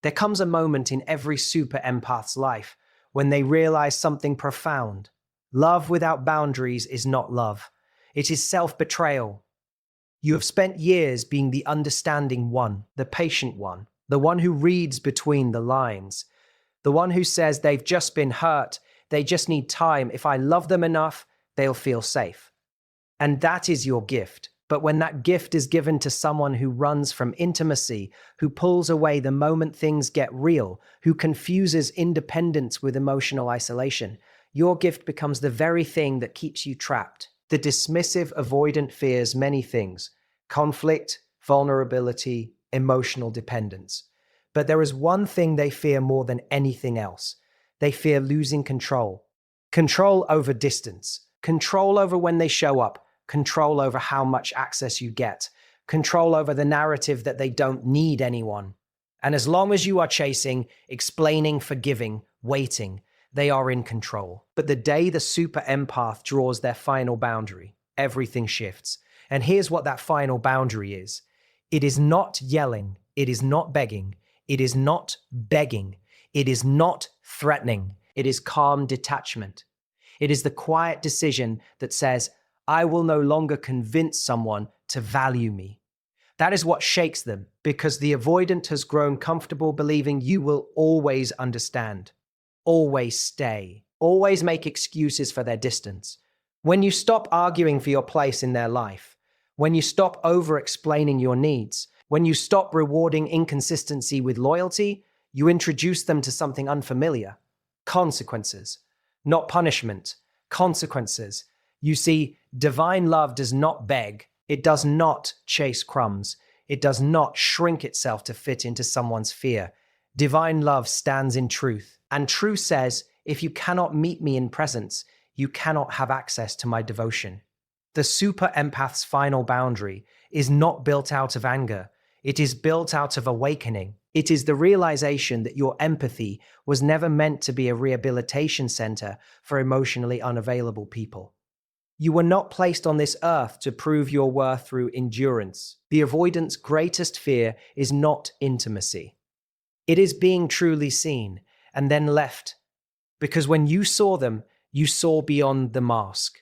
There comes a moment in every super empath's life when they realize something profound. Love without boundaries is not love. It is self-betrayal. You have spent years being the understanding one, the patient one, the one who reads between the lines, the one who says they've just been hurt, they just need time. If I love them enough, they'll feel safe. And that is your gift. But when that gift is given to someone who runs from intimacy, who pulls away the moment things get real, who confuses independence with emotional isolation, your gift becomes the very thing that keeps you trapped. The dismissive avoidant fears many things: conflict, vulnerability, emotional dependence. But there is one thing they fear more than anything else. They fear losing control. Control over distance, control over when they show up, control over how much access you get, control over the narrative that they don't need anyone. And as long as you are chasing, explaining, forgiving, waiting, they are in control. But the day the super empath draws their final boundary, everything shifts. And here's what that final boundary is. It is not yelling. It is not begging. It is not begging. It is not threatening. It is calm detachment. It is the quiet decision that says, I will no longer convince someone to value me. That is what shakes them, because the avoidant has grown comfortable believing you will always understand, always stay, always make excuses for their distance. When you stop arguing for your place in their life, when you stop over-explaining your needs, when you stop rewarding inconsistency with loyalty, you introduce them to something unfamiliar: consequences. Not punishment, consequences. You see, divine love does not beg. It does not chase crumbs. It does not shrink itself to fit into someone's fear. Divine love stands in truth. And truth says, if you cannot meet me in presence, you cannot have access to my devotion. The super empath's final boundary is not built out of anger. It is built out of awakening. It is the realization that your empathy was never meant to be a rehabilitation center for emotionally unavailable people. You were not placed on this earth to prove your worth through endurance. The avoidant's greatest fear is not intimacy. It is being truly seen and then left. Because when you saw them, you saw beyond the mask.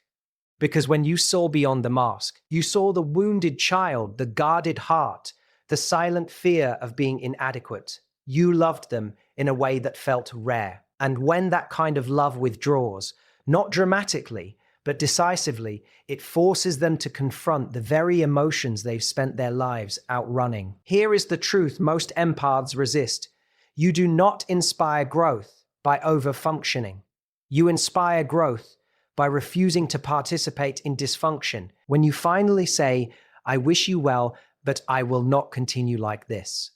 Because when you saw beyond the mask, you saw the wounded child, the guarded heart, the silent fear of being inadequate. You loved them in a way that felt rare. And when that kind of love withdraws, not dramatically, but decisively, it forces them to confront the very emotions they've spent their lives outrunning. Here is the truth most empaths resist. You do not inspire growth by over-functioning. You inspire growth by refusing to participate in dysfunction. When you finally say, I wish you well, but I will not continue like this,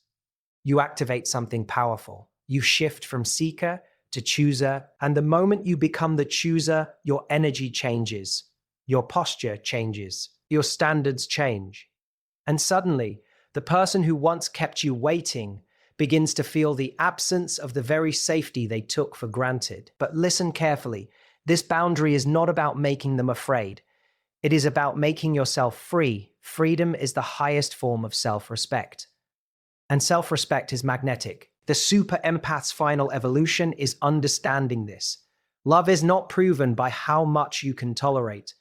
you activate something powerful. You shift from seeker to chooser, and the moment you become the chooser, your energy changes, your posture changes, your standards change. And suddenly, the person who once kept you waiting begins to feel the absence of the very safety they took for granted. But listen carefully, this boundary is not about making them afraid. It is about making yourself free. Freedom is the highest form of self-respect. And self-respect is magnetic. The super empath's final evolution is understanding this. Love is not proven by how much you can tolerate.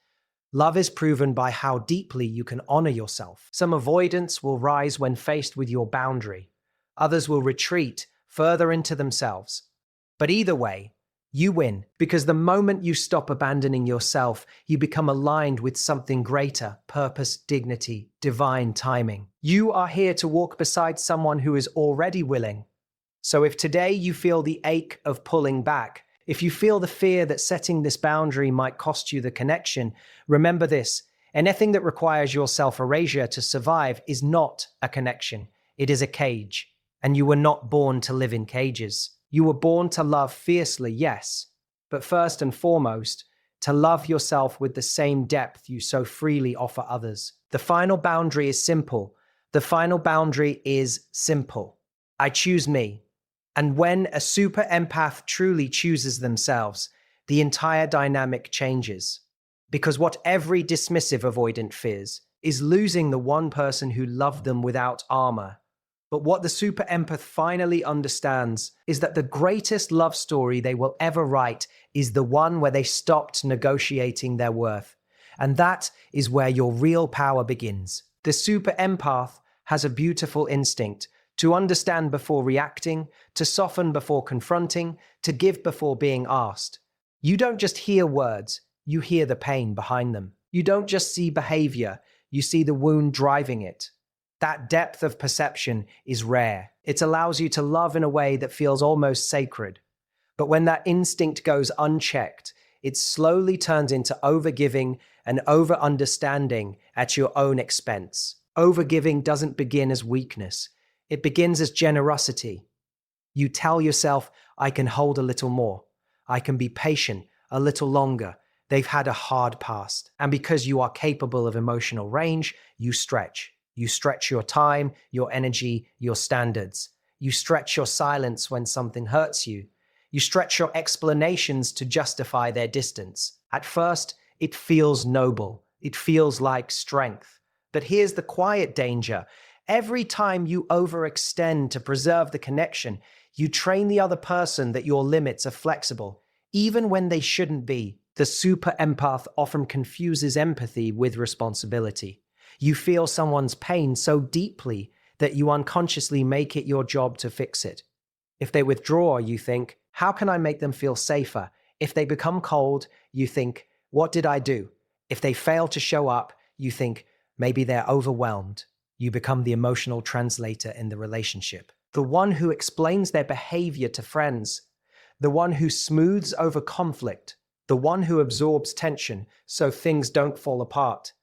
Love is proven by how deeply you can honor yourself. Some avoidance will rise when faced with your boundary. Others will retreat further into themselves. But either way, you win, because the moment you stop abandoning yourself, you become aligned with something greater: purpose, dignity, divine timing. You are here to walk beside someone who is already willing. So if today you feel the ache of pulling back, if you feel the fear that setting this boundary might cost you the connection, remember this: anything that requires your self-erasure to survive is not a connection. It is a cage. And you were not born to live in cages. You were born to love fiercely, yes, but first and foremost, to love yourself with the same depth you so freely offer others. The final boundary is simple. The final boundary is simple. I choose me. And when a super empath truly chooses themselves, the entire dynamic changes. Because what every dismissive avoidant fears is losing the one person who loved them without armor, But what the super empath finally understands is that the greatest love story they will ever write is the one where they stopped negotiating their worth. And that is where your real power begins. The super empath has a beautiful instinct to understand before reacting, to soften before confronting, to give before being asked. You don't just hear words, you hear the pain behind them. You don't just see behavior, you see the wound driving it. That depth of perception is rare. It allows you to love in a way that feels almost sacred. But when that instinct goes unchecked, it slowly turns into overgiving and over-understanding at your own expense. Overgiving doesn't begin as weakness. It begins as generosity. You tell yourself, I can hold a little more. I can be patient a little longer. They've had a hard past. And because you are capable of emotional range, you stretch. You stretch your time, your energy, your standards. You stretch your silence when something hurts you. You stretch your explanations to justify their distance. At first, it feels noble. It feels like strength. But here's the quiet danger. Every time you overextend to preserve the connection, you train the other person that your limits are flexible, even when they shouldn't be. The super empath often confuses empathy with responsibility. You feel someone's pain so deeply that you unconsciously make it your job to fix it. If they withdraw, you think, how can I make them feel safer? If they become cold, you think, what did I do? If they fail to show up, you think, maybe they're overwhelmed. You become the emotional translator in the relationship. The one who explains their behavior to friends. The one who smooths over conflict. The one who absorbs tension so things don't fall apart.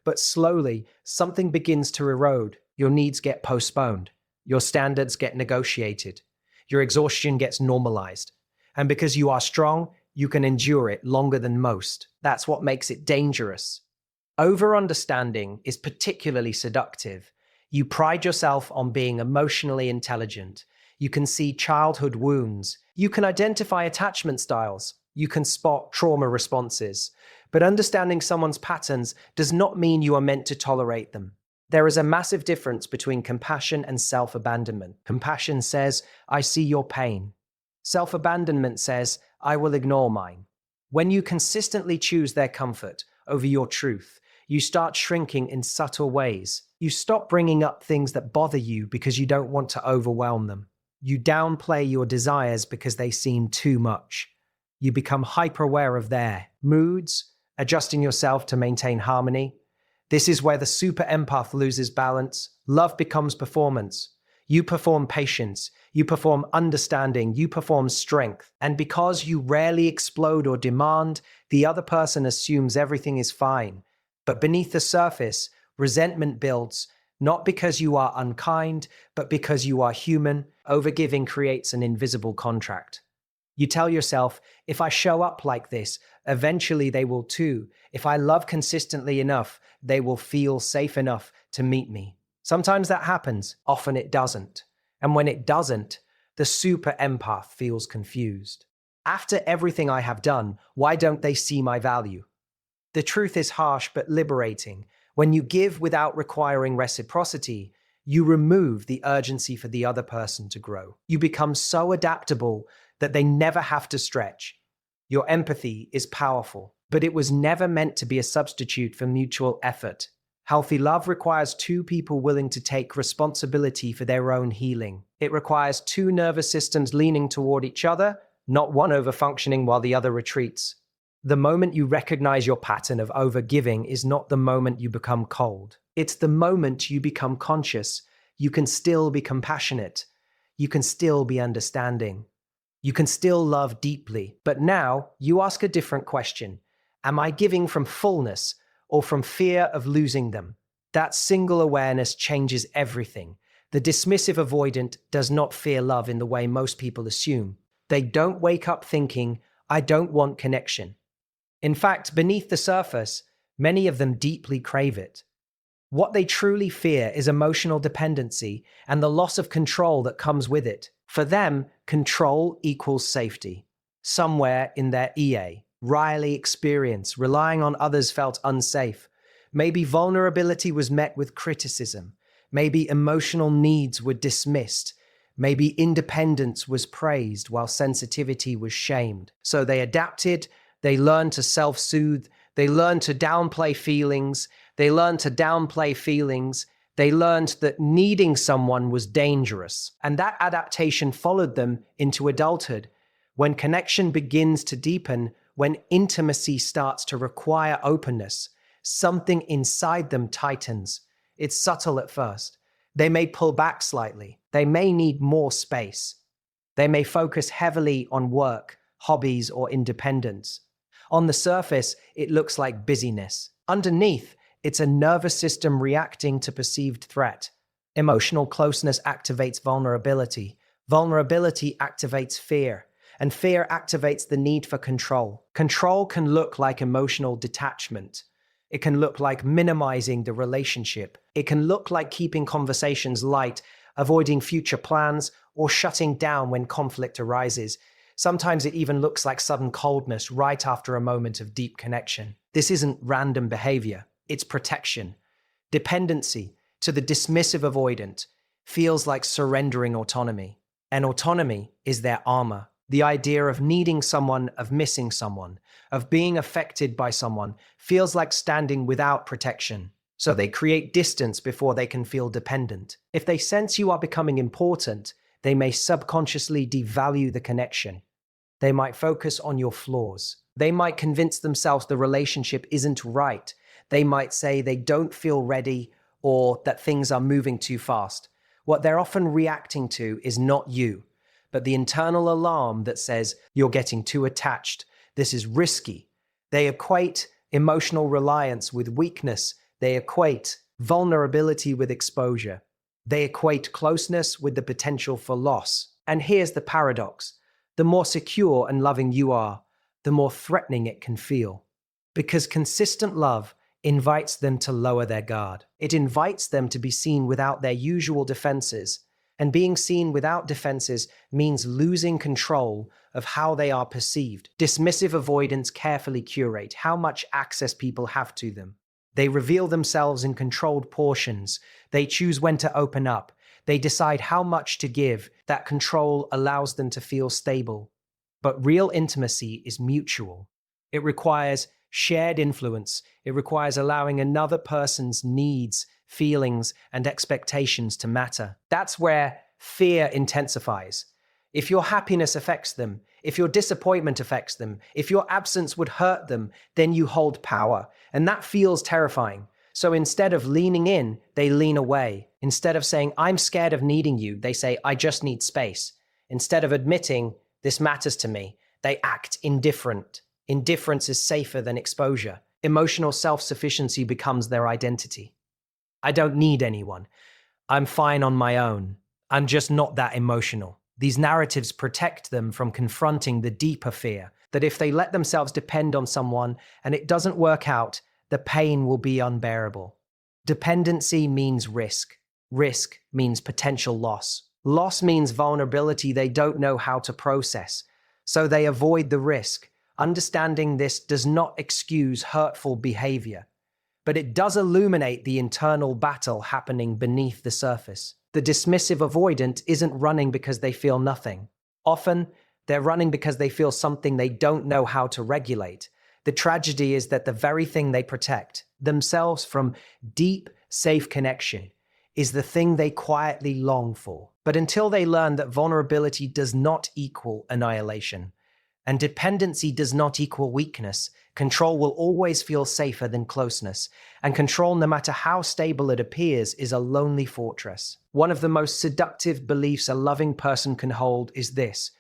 But slowly, something begins to erode. Your needs get postponed. Your standards get negotiated. Your exhaustion gets normalized. And because you are strong, you can endure it longer than most. That's what makes it dangerous. Over-understanding is particularly seductive. You pride yourself on being emotionally intelligent. You can see childhood wounds. You can identify attachment styles. You can spot trauma responses. But understanding someone's patterns does not mean you are meant to tolerate them. There is a massive difference between compassion and self-abandonment. Compassion says, I see your pain. Self-abandonment says, I will ignore mine. When you consistently choose their comfort over your truth, you start shrinking in subtle ways. You stop bringing up things that bother you because you don't want to overwhelm them. You downplay your desires because they seem too much. You become hyper-aware of their moods, adjusting yourself to maintain harmony. This is where the super empath loses balance. Love becomes performance. You perform patience. You perform understanding. You perform strength. And because you rarely explode or demand, the other person assumes everything is fine. But beneath the surface, resentment builds, not because you are unkind, but because you are human. Overgiving creates an invisible contract. You tell yourself, if I show up like this, eventually they will too. If I love consistently enough, they will feel safe enough to meet me. Sometimes that happens, often it doesn't. And when it doesn't, the super empath feels confused. After everything I have done, why don't they see my value? The truth is harsh but liberating. When you give without requiring reciprocity, you remove the urgency for the other person to grow. You become so adaptable that they never have to stretch. Your empathy is powerful, but it was never meant to be a substitute for mutual effort. Healthy love requires two people willing to take responsibility for their own healing. It requires two nervous systems leaning toward each other, not one overfunctioning while the other retreats. The moment you recognize your pattern of overgiving is not the moment you become cold. It's the moment you become conscious. You can still be compassionate. You can still be understanding. You can still love deeply. But now you ask a different question. Am I giving from fullness or from fear of losing them? That single awareness changes everything. The dismissive avoidant does not fear love in the way most people assume. They don't wake up thinking, I don't want connection. In fact, beneath the surface, many of them deeply crave it. What they truly fear is emotional dependency and the loss of control that comes with it. For them, control equals safety. Somewhere in their Riley experience, relying on others felt unsafe. Maybe vulnerability was met with criticism. Maybe emotional needs were dismissed. Maybe independence was praised while sensitivity was shamed. So they adapted, they learned to self-soothe, they learned to downplay feelings, they learned to downplay feelings, they learned that needing someone was dangerous. And that adaptation followed them into adulthood. When connection begins to deepen, when intimacy starts to require openness, something inside them tightens. It's subtle at first. They may pull back slightly. They may need more space. They may focus heavily on work, hobbies, or independence. On the surface, it looks like busyness. Underneath, it's a nervous system reacting to perceived threat. Emotional closeness activates vulnerability. Vulnerability activates fear. And fear activates the need for control. Control can look like emotional detachment. It can look like minimizing the relationship. It can look like keeping conversations light, avoiding future plans, or shutting down when conflict arises. Sometimes it even looks like sudden coldness right after a moment of deep connection. This isn't random behavior, it's protection. Dependency, to the dismissive avoidant, feels like surrendering autonomy. And autonomy is their armor. The idea of needing someone, of missing someone, of being affected by someone, feels like standing without protection. So they create distance before they can feel dependent. If they sense you are becoming important, they may subconsciously devalue the connection. They might focus on your flaws. They might convince themselves the relationship isn't right. They might say they don't feel ready or that things are moving too fast. What they're often reacting to is not you, but the internal alarm that says you're getting too attached. This is risky. They equate emotional reliance with weakness. They equate vulnerability with exposure. They equate closeness with the potential for loss. And here's the paradox. The more secure and loving you are, the more threatening it can feel. Because consistent love invites them to lower their guard. It invites them to be seen without their usual defenses. And being seen without defenses means losing control of how they are perceived. Dismissive avoidants carefully curate how much access people have to them. They reveal themselves in controlled portions. They choose when to open up. They decide how much to give. That control allows them to feel stable. But real intimacy is mutual. It requires shared influence. It requires allowing another person's needs, feelings, and expectations to matter. That's where fear intensifies. If your happiness affects them, if your disappointment affects them, if your absence would hurt them, then you hold power. And that feels terrifying. So instead of leaning in, they lean away. Instead of saying, I'm scared of needing you, they say, I just need space. Instead of admitting, this matters to me, they act indifferent. Indifference is safer than exposure. Emotional self-sufficiency becomes their identity. I don't need anyone. I'm fine on my own. I'm just not that emotional. These narratives protect them from confronting the deeper fear that if they let themselves depend on someone and it doesn't work out, the pain will be unbearable. Dependency means risk. Risk means potential loss. Loss means vulnerability they don't know how to process. So they avoid the risk. Understanding this does not excuse hurtful behavior, but it does illuminate the internal battle happening beneath the surface. The dismissive avoidant isn't running because they feel nothing. Often, they're running because they feel something they don't know how to regulate. The tragedy is that the very thing they protect, themselves from deep, safe connection, is the thing they quietly long for. But until they learn that vulnerability does not equal annihilation, and dependency does not equal weakness, control will always feel safer than closeness. And control, no matter how stable it appears, is a lonely fortress. One of the most seductive beliefs a loving person can hold is this: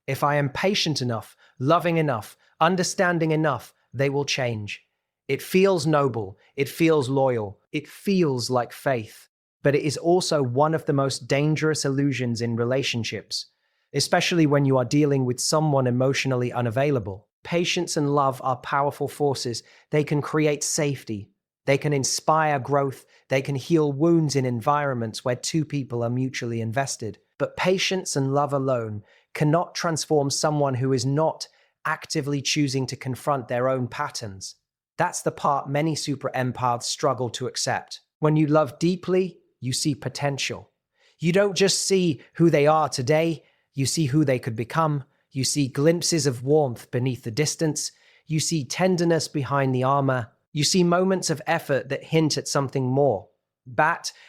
if I am patient enough, loving enough, understanding enough, they will change. It feels noble, it feels loyal, it feels like faith. But it is also one of the most dangerous illusions in relationships, especially when you are dealing with someone emotionally unavailable. Patience and love are powerful forces. They can create safety. They can inspire growth. They can heal wounds in environments where two people are mutually invested. But patience and love alone cannot transform someone who is not actively choosing to confront their own patterns. That's the part many super empaths struggle to accept. When you love deeply, you see potential. You don't just see who they are today, you see who they could become. You see glimpses of warmth beneath the distance. You see tenderness behind the armor. You see moments of effort that hint at something more.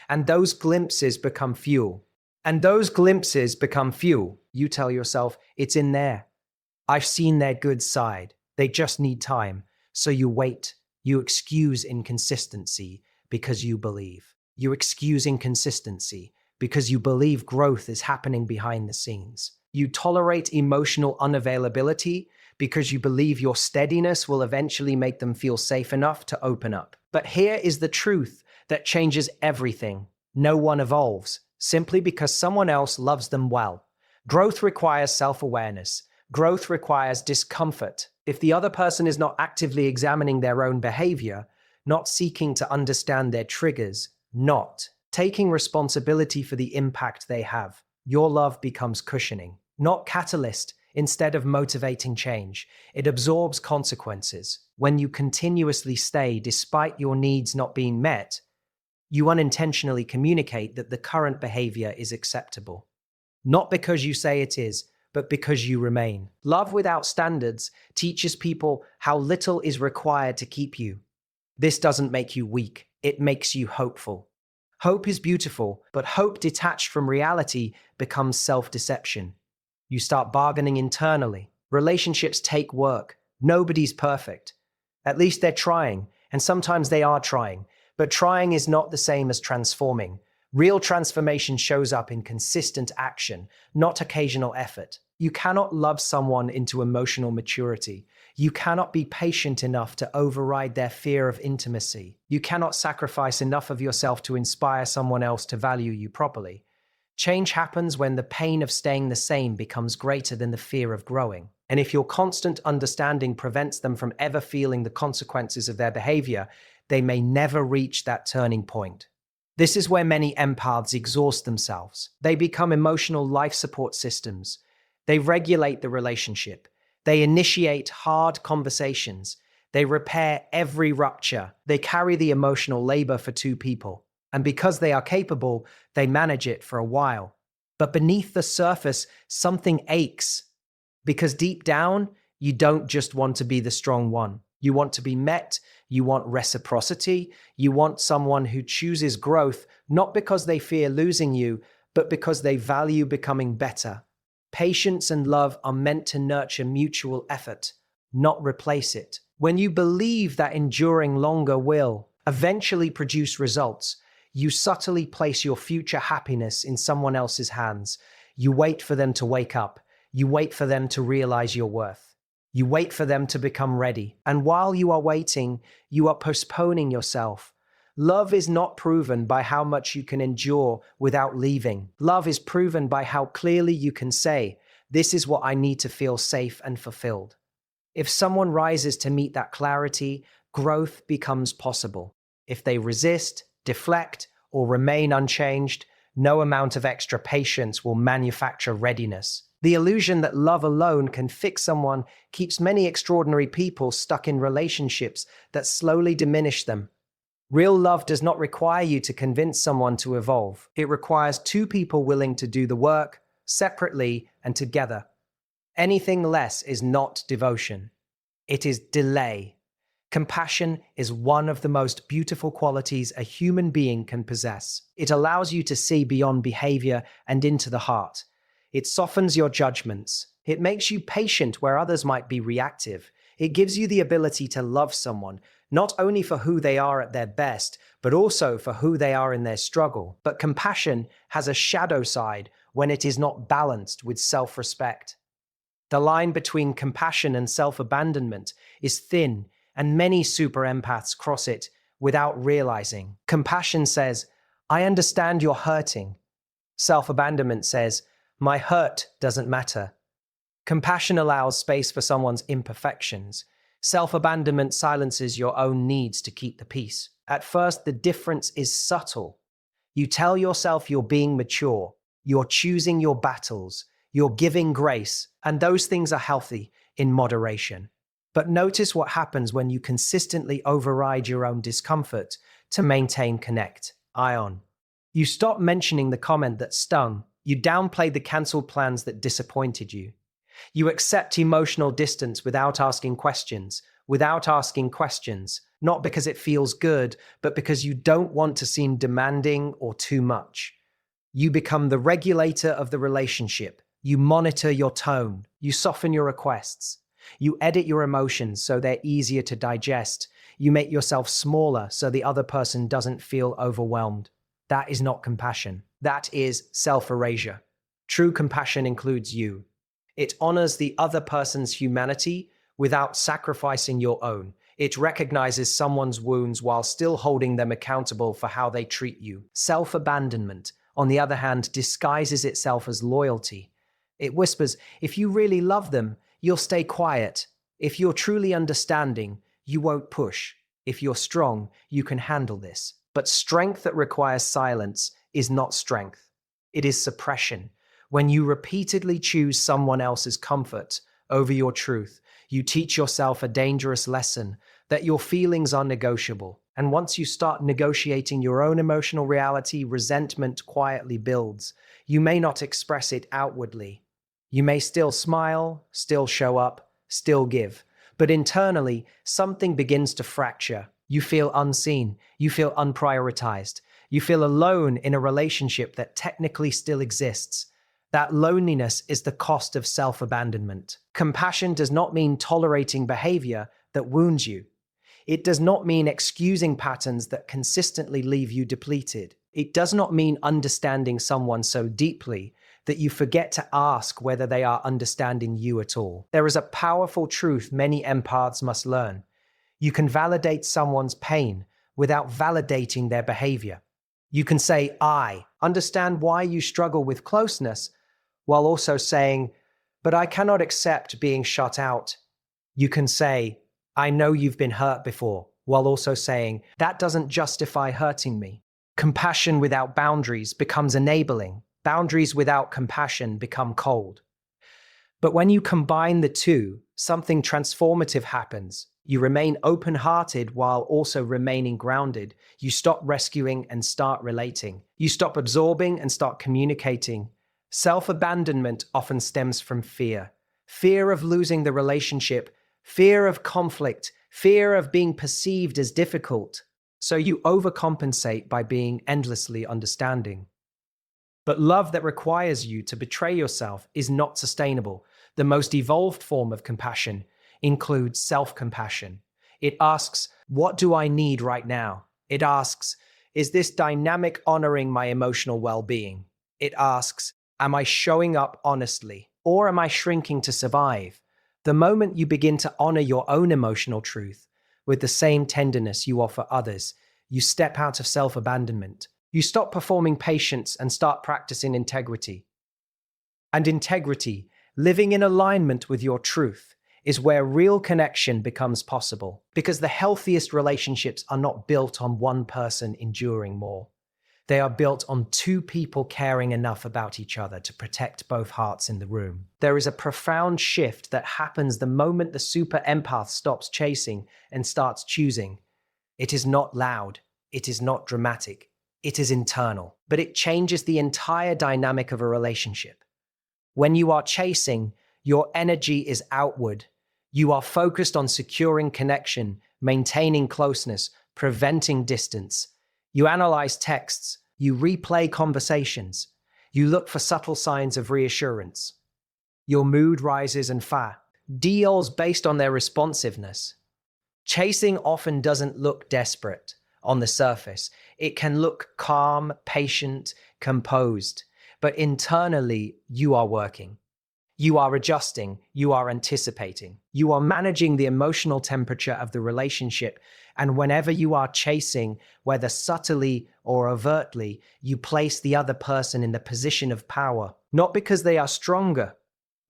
And those glimpses become fuel. You tell yourself, it's in there. I've seen their good side. They just need time. So you wait. You excuse inconsistency because you believe. You excuse inconsistency because you believe growth is happening behind the scenes. You tolerate emotional unavailability because you believe your steadiness will eventually make them feel safe enough to open up. But here is the truth that changes everything. No one evolves simply because someone else loves them well. Growth requires self-awareness. Growth requires discomfort. If the other person is not actively examining their own behavior, not seeking to understand their triggers, not taking responsibility for the impact they have, your love becomes cushioning, not catalyst. Instead of motivating change, it absorbs consequences. When you continuously stay despite your needs not being met, you unintentionally communicate that the current behavior is acceptable. Not because you say it is, but because you remain. Love without standards teaches people how little is required to keep you. This doesn't make you weak, it makes you hopeful. Hope is beautiful, but hope detached from reality becomes self-deception. You start bargaining internally. Relationships take work. Nobody's perfect. At least they're trying, and sometimes they are trying. But trying is not the same as transforming. Real transformation shows up in consistent action, not occasional effort. You cannot love someone into emotional maturity. You cannot be patient enough to override their fear of intimacy. You cannot sacrifice enough of yourself to inspire someone else to value you properly. Change happens when the pain of staying the same becomes greater than the fear of growing. And if your constant understanding prevents them from ever feeling the consequences of their behavior, they may never reach that turning point. This is where many empaths exhaust themselves. They become emotional life support systems. They regulate the relationship. They initiate hard conversations. They repair every rupture. They carry the emotional labor for two people. And because they are capable, they manage it for a while. But beneath the surface, something aches. Because deep down, you don't just want to be the strong one. You want to be met. You want reciprocity. You want someone who chooses growth, not because they fear losing you, but because they value becoming better. Patience and love are meant to nurture mutual effort, not replace it. When you believe that enduring longer will eventually produce results, you subtly place your future happiness in someone else's hands. You wait for them to wake up. You wait for them to realize your worth. You wait for them to become ready. And while you are waiting, you are postponing yourself. Love is not proven by how much you can endure without leaving. Love is proven by how clearly you can say, "This is what I need to feel safe and fulfilled." If someone rises to meet that clarity, growth becomes possible. If they resist, deflect, or remain unchanged, no amount of extra patience will manufacture readiness. The illusion that love alone can fix someone keeps many extraordinary people stuck in relationships that slowly diminish them. Real love does not require you to convince someone to evolve. It requires two people willing to do the work, separately and together. Anything less is not devotion. It is delay. Compassion is one of the most beautiful qualities a human being can possess. It allows you to see beyond behavior and into the heart. It softens your judgments. It makes you patient where others might be reactive. It gives you the ability to love someone, not only for who they are at their best, but also for who they are in their struggle. But compassion has a shadow side when it is not balanced with self-respect. The line between compassion and self-abandonment is thin, and many super empaths cross it without realizing. Compassion says, "I understand you're hurting." Self-abandonment says, "My hurt doesn't matter." Compassion allows space for someone's imperfections. Self-abandonment silences your own needs to keep the peace. At first, the difference is subtle. You tell yourself you're being mature, you're choosing your battles, you're giving grace, and those things are healthy in moderation. But notice what happens when you consistently override your own discomfort to maintain connect. Ion. You stop mentioning the comment that stung. You downplay the cancelled plans that disappointed you. You accept emotional distance without asking questions, not because it feels good, but because you don't want to seem demanding or too much. You become the regulator of the relationship. You monitor your tone. You soften your requests. You edit your emotions so they're easier to digest. You make yourself smaller so the other person doesn't feel overwhelmed. That is not compassion. That is self-erasure. True compassion includes you. It honors the other person's humanity without sacrificing your own. It recognizes someone's wounds while still holding them accountable for how they treat you. Self-abandonment, on the other hand, disguises itself as loyalty. It whispers, if you really love them, you'll stay quiet. If you're truly understanding, you won't push. If you're strong, you can handle this. But strength that requires silence is not strength. It is suppression. When you repeatedly choose someone else's comfort over your truth, you teach yourself a dangerous lesson that your feelings are negotiable. And once you start negotiating your own emotional reality, resentment quietly builds. You may not express it outwardly. You may still smile, still show up, still give. But internally, something begins to fracture. You feel unseen. You feel unprioritized. You feel alone in a relationship that technically still exists. That loneliness is the cost of self-abandonment. Compassion does not mean tolerating behavior that wounds you. It does not mean excusing patterns that consistently leave you depleted. It does not mean understanding someone so deeply that you forget to ask whether they are understanding you at all. There is a powerful truth many empaths must learn. You can validate someone's pain without validating their behavior. You can say, I understand why you struggle with closeness, while also saying, but I cannot accept being shut out. You can say, I know you've been hurt before, while also saying, that doesn't justify hurting me. Compassion without boundaries becomes enabling. Boundaries without compassion become cold. But when you combine the two, something transformative happens. You remain open-hearted while also remaining grounded. You stop rescuing and start relating. You stop absorbing and start communicating. Self-abandonment often stems from fear. Fear of losing the relationship, fear of conflict, fear of being perceived as difficult. So you overcompensate by being endlessly understanding. But love that requires you to betray yourself is not sustainable. The most evolved form of compassion includes self-compassion. It asks, what do I need right now? It asks, is this dynamic honoring my emotional well-being? It asks, am I showing up honestly, or am I shrinking to survive? The moment you begin to honor your own emotional truth with the same tenderness you offer others, you step out of self-abandonment. You stop performing patience and start practicing integrity. And integrity, living in alignment with your truth, is where real connection becomes possible. Because the healthiest relationships are not built on one person enduring more. They are built on two people caring enough about each other to protect both hearts in the room. There is a profound shift that happens the moment the super empath stops chasing and starts choosing. It is not loud. It is not dramatic. It is internal. But it changes the entire dynamic of a relationship. When you are chasing, your energy is outward. You are focused on securing connection, maintaining closeness, preventing distance. You analyze texts, you replay conversations, you look for subtle signs of reassurance. Your mood rises and falls based on their responsiveness. Chasing often doesn't look desperate on the surface. It can look calm, patient, composed, but internally you are working. You are adjusting, you are anticipating, you are managing the emotional temperature of the relationship, and whenever you are chasing, whether subtly or overtly, you place the other person in the position of power, not because they are stronger,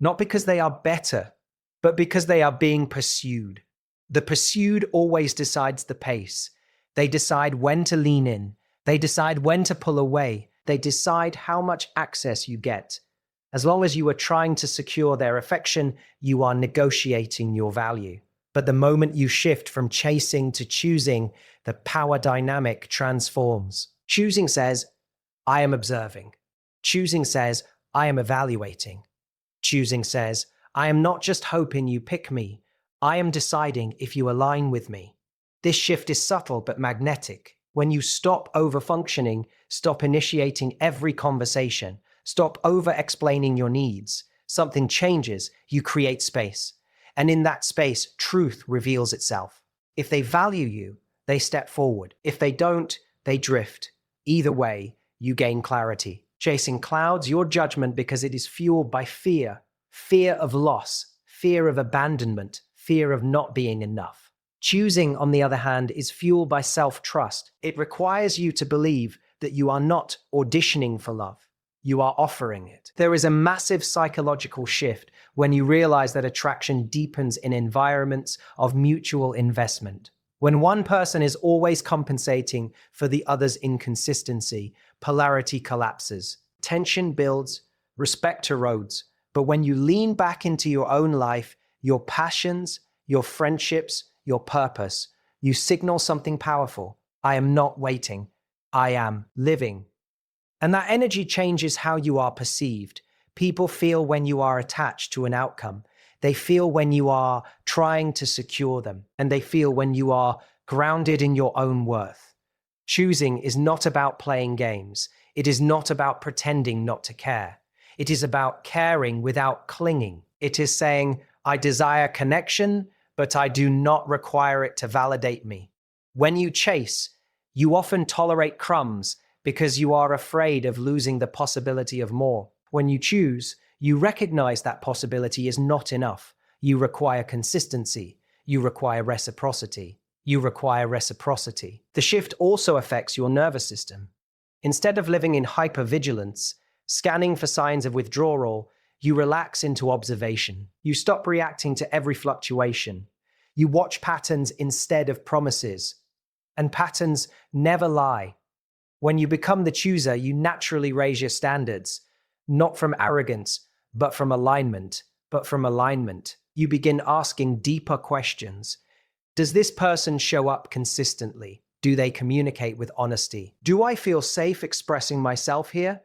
not because they are better, but because they are being pursued. The pursued always decides the pace. They decide when to lean in, they decide when to pull away, they decide how much access you get. As long as you are trying to secure their affection, you are negotiating your value. But the moment you shift from chasing to choosing, the power dynamic transforms. Choosing says, I am observing. Choosing says, I am evaluating. Choosing says, I am not just hoping you pick me, I am deciding if you align with me. This shift is subtle but magnetic. When you stop over-functioning, stop initiating every conversation, stop over-explaining your needs, something changes, you create space. And in that space, truth reveals itself. If they value you, they step forward. If they don't, they drift. Either way, you gain clarity. Chasing clouds your judgment because it is fueled by fear. Fear of loss, fear of abandonment, fear of not being enough. Choosing, on the other hand, is fueled by self-trust. It requires you to believe that you are not auditioning for love. You are offering it. There is a massive psychological shift when you realize that attraction deepens in environments of mutual investment. When one person is always compensating for the other's inconsistency, polarity collapses, tension builds, respect erodes. But when you lean back into your own life, your passions, your friendships, your purpose, you signal something powerful. I am not waiting. I am living. And that energy changes how you are perceived. People feel when you are attached to an outcome. They feel when you are trying to secure them. And they feel when you are grounded in your own worth. Choosing is not about playing games. It is not about pretending not to care. It is about caring without clinging. It is saying, I desire connection, but I do not require it to validate me. When you chase, you often tolerate crumbs because you are afraid of losing the possibility of more. When you choose, you recognize that possibility is not enough. You require consistency. You require reciprocity. You require reciprocity. The shift also affects your nervous system. Instead of living in hypervigilance, scanning for signs of withdrawal, you relax into observation. You stop reacting to every fluctuation. You watch patterns instead of promises. And patterns never lie. When you become the chooser, you naturally raise your standards, not from arrogance, but from alignment. You begin asking deeper questions. Does this person show up consistently? Do they communicate with honesty? Do I feel safe expressing myself here?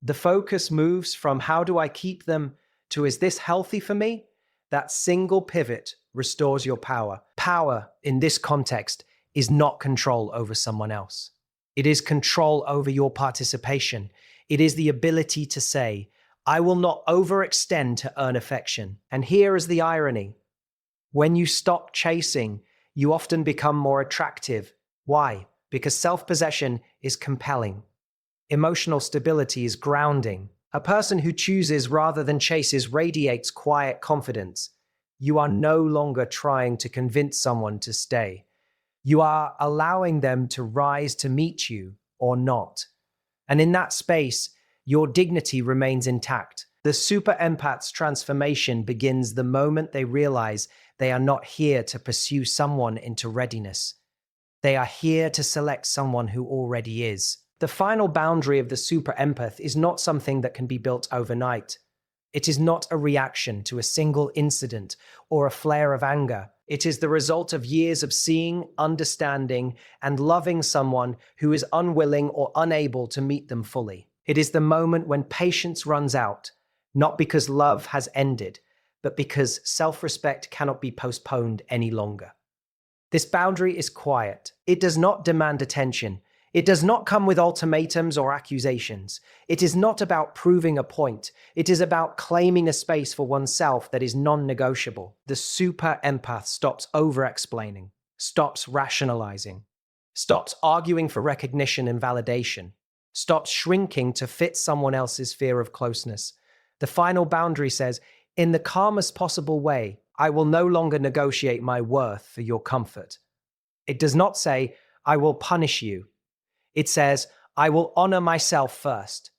The focus moves from how do I keep them to is this healthy for me? That single pivot restores your power. Power, in this context, is not control over someone else. It is control over your participation. It is the ability to say, I will not overextend to earn affection. And here is the irony. When you stop chasing, you often become more attractive. Why? Because self-possession is compelling. Emotional stability is grounding. A person who chooses rather than chases radiates quiet confidence. You are no longer trying to convince someone to stay. You are allowing them to rise to meet you or not. And in that space, your dignity remains intact. The super empath's transformation begins the moment they realize they are not here to pursue someone into readiness. They are here to select someone who already is. The final boundary of the super empath is not something that can be built overnight. It is not a reaction to a single incident or a flare of anger. It is the result of years of seeing, understanding, and loving someone who is unwilling or unable to meet them fully. It is the moment when patience runs out, not because love has ended, but because self-respect cannot be postponed any longer. This boundary is quiet. It does not demand attention. It does not come with ultimatums or accusations. It is not about proving a point. It is about claiming a space for oneself that is non-negotiable. The super empath stops over-explaining, stops rationalizing, stops arguing for recognition and validation, stops shrinking to fit someone else's fear of closeness. The final boundary says, in the calmest possible way, I will no longer negotiate my worth for your comfort. It does not say, I will punish you. It says, I will honor myself first.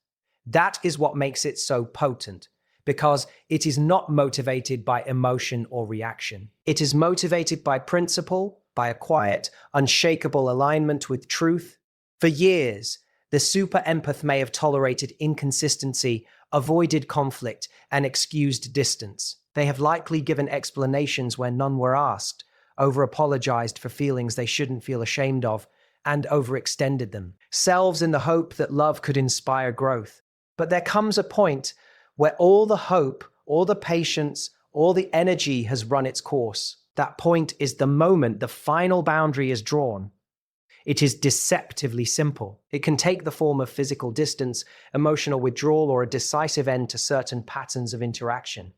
That is what makes it so potent, because it is not motivated by emotion or reaction. It is motivated by principle, by a quiet, unshakable alignment with truth. For years, the super empath may have tolerated inconsistency, avoided conflict, and excused distance. They have likely given explanations where none were asked, over-apologized for feelings they shouldn't feel ashamed of, and overextended themselves in the hope that love could inspire growth. But there comes a point where all the hope, all the patience, all the energy has run its course. That point is the moment the final boundary is drawn. It is deceptively simple. It can take the form of physical distance, emotional withdrawal, or a decisive end to certain patterns of interaction.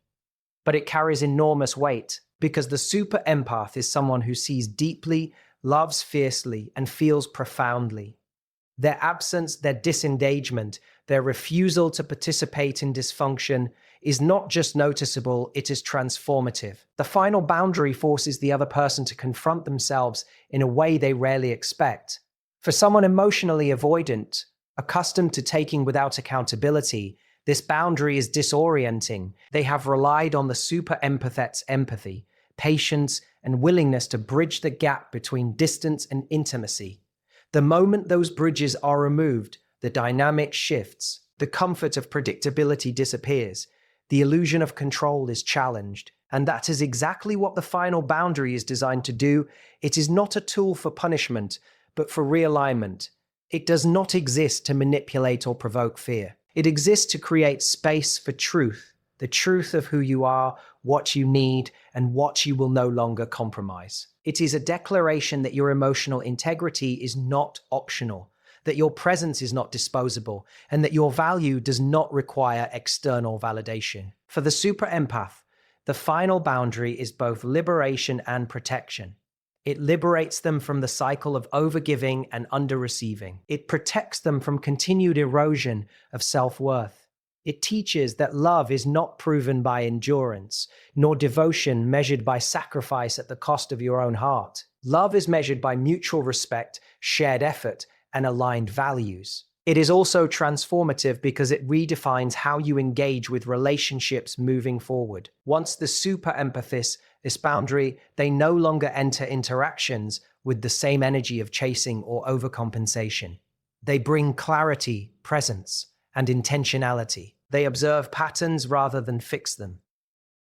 But it carries enormous weight because the super empath is someone who sees deeply, loves fiercely, and feels profoundly. Their absence, their disengagement, their refusal to participate in dysfunction is not just noticeable, it is transformative. The final boundary forces the other person to confront themselves in a way they rarely expect. For someone emotionally avoidant, accustomed to taking without accountability, this boundary is disorienting. They have relied on the super empath's empathy, patience, and willingness to bridge the gap between distance and intimacy. The moment those bridges are removed, the dynamic shifts, the comfort of predictability disappears, the illusion of control is challenged, and that is exactly what the final boundary is designed to do. It is not a tool for punishment, but for realignment. It does not exist to manipulate or provoke fear. It exists to create space for truth, the truth of who you are, what you need, and what you will no longer compromise. It is a declaration that your emotional integrity is not optional, that your presence is not disposable, and that your value does not require external validation. For the super empath, the final boundary is both liberation and protection. It liberates them from the cycle of overgiving and under-receiving. It protects them from continued erosion of self-worth. It teaches that love is not proven by endurance, nor devotion measured by sacrifice at the cost of your own heart. Love is measured by mutual respect, shared effort, and aligned values. It is also transformative because it redefines how you engage with relationships moving forward. Once the super empathist this boundary, they no longer enter interactions with the same energy of chasing or overcompensation. They bring clarity, presence, and intentionality. They observe patterns rather than fix them.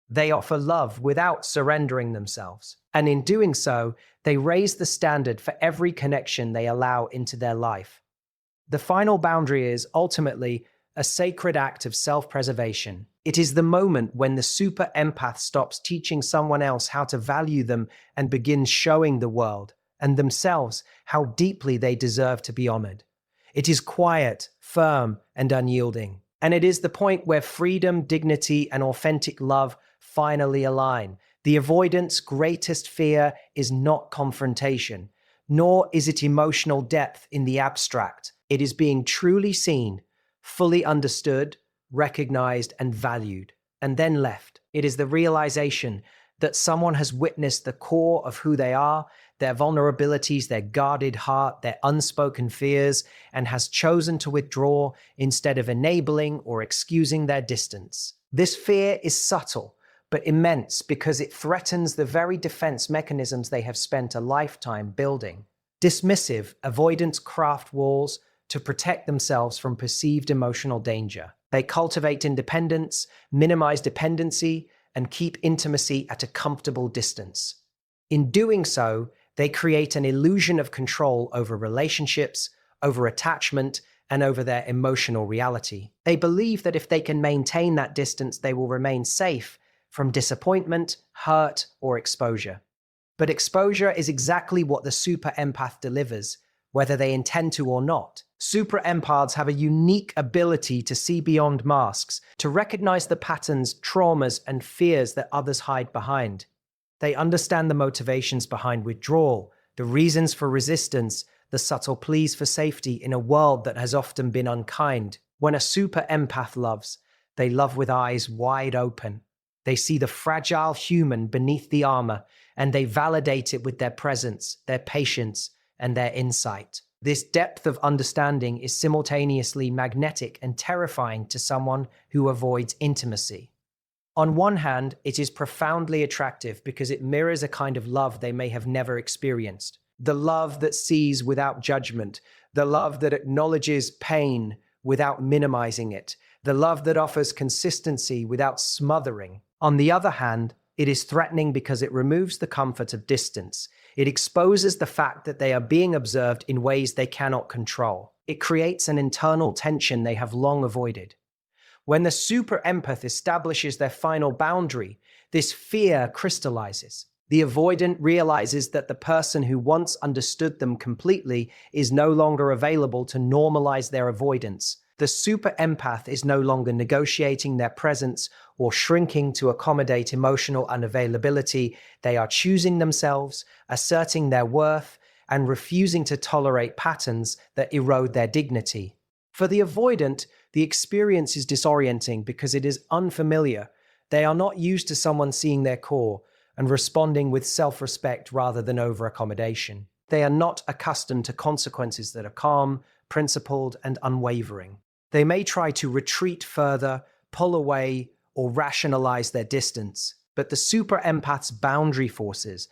They offer love without surrendering themselves. And in doing so, they raise the standard for every connection they allow into their life. The final boundary is ultimately a sacred act of self-preservation. It is the moment when the super empath stops teaching someone else how to value them and begins showing the world and themselves how deeply they deserve to be honored. It is quiet, firm, and unyielding. And it is the point where freedom, dignity, and authentic love finally align. The avoidant's greatest fear is not confrontation, nor is it emotional depth in the abstract. It is being truly seen, fully understood, recognized, and valued, and then left. It is the realization that someone has witnessed the core of who they are, their vulnerabilities, their guarded heart, their unspoken fears, and has chosen to withdraw instead of enabling or excusing their distance. This fear is subtle, but immense because it threatens the very defense mechanisms they have spent a lifetime building. Dismissive avoidants craft walls to protect themselves from perceived emotional danger. They cultivate independence, minimize dependency, and keep intimacy at a comfortable distance. In doing so, they create an illusion of control over relationships, over attachment, and over their emotional reality. They believe that if they can maintain that distance, they will remain safe from disappointment, hurt, or exposure. But exposure is exactly what the super empath delivers, whether they intend to or not. Super empaths have a unique ability to see beyond masks, to recognize the patterns, traumas, and fears that others hide behind. They understand the motivations behind withdrawal, the reasons for resistance, the subtle pleas for safety in a world that has often been unkind. When a super empath loves, they love with eyes wide open. They see the fragile human beneath the armor, and they validate it with their presence, their patience, and their insight. This depth of understanding is simultaneously magnetic and terrifying to someone who avoids intimacy. On one hand, it is profoundly attractive because it mirrors a kind of love they may have never experienced. The love that sees without judgment, the love that acknowledges pain without minimizing it, the love that offers consistency without smothering. On the other hand, It is threatening because it removes the comfort of distance. It exposes the fact that they are being observed in ways they cannot control. It creates an internal tension they have long avoided. When the super empath establishes their final boundary, this fear crystallizes. The avoidant realizes that the person who once understood them completely is no longer available to normalize their avoidance. The super empath is no longer negotiating their presence or shrinking to accommodate emotional unavailability. They are choosing themselves, asserting their worth, and refusing to tolerate patterns that erode their dignity. For the avoidant, the experience is disorienting because it is unfamiliar. They are not used to someone seeing their core and responding with self-respect rather than over-accommodation. They are not accustomed to consequences that are calm, principled, and unwavering. They may try to retreat further, pull away, or rationalize their distance, but the super empath's boundary forces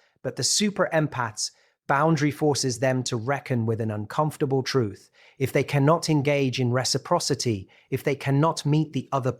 them to reckon with an uncomfortable truth. If they cannot engage in reciprocity, if they cannot meet the other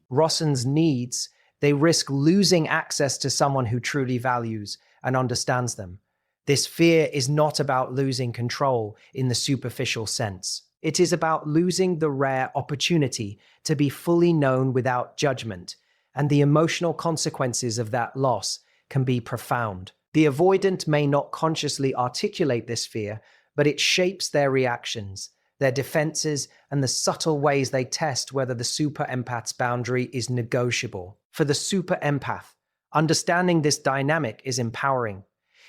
Rosson's needs, they risk losing access to someone who truly values and understands them. This fear is not about losing control in the superficial sense. It is about losing the rare opportunity to be fully known without judgment, and the emotional consequences of that loss can be profound. The avoidant may not consciously articulate this fear, but it shapes their reactions, their defenses, and the subtle ways they test whether the super empath's boundary is negotiable. For the super empath, understanding this dynamic is empowering.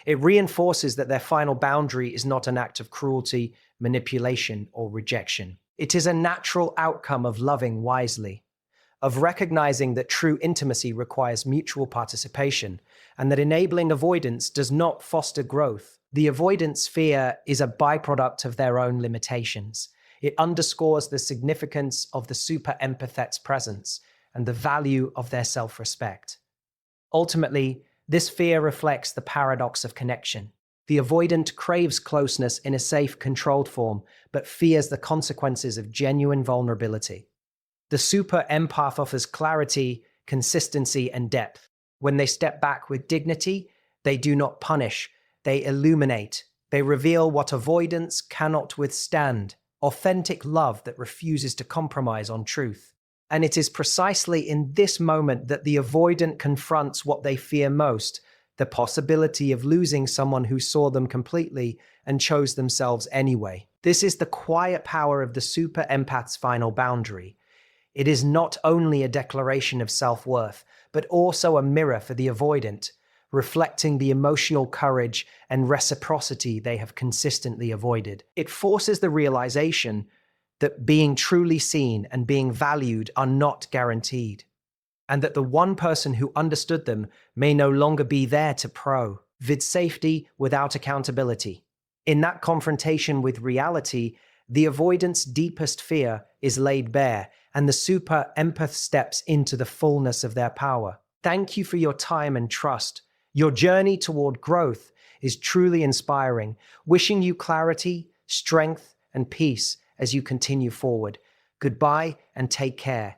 It reinforces that their final boundary is not an act of cruelty, manipulation, or rejection. It is a natural outcome of loving wisely, of recognizing that true intimacy requires mutual participation, and that enabling avoidance does not foster growth. The avoidance fear is a byproduct of their own limitations. It underscores the significance of the super empath's presence and the value of their self-respect. Ultimately, this fear reflects the paradox of connection. The avoidant craves closeness in a safe, controlled form, but fears the consequences of genuine vulnerability. The super empath offers clarity, consistency, and depth. When they step back with dignity, they do not punish, they illuminate. They reveal what avoidance cannot withstand: authentic love that refuses to compromise on truth. And it is precisely in this moment that the avoidant confronts what they fear most: the possibility of losing someone who saw them completely and chose themselves anyway. This is the quiet power of the super empath's final boundary. It is not only a declaration of self-worth, but also a mirror for the avoidant, reflecting the emotional courage and reciprocity they have consistently avoided. It forces the realization that being truly seen and being valued are not guaranteed, and that the one person who understood them may no longer be there to provide safety without accountability. In that confrontation with reality, the avoidant's deepest fear is laid bare, and the super empath steps into the fullness of their power. Thank you for your time and trust. Your journey toward growth is truly inspiring. Wishing you clarity, strength, and peace as you continue forward. Goodbye and take care.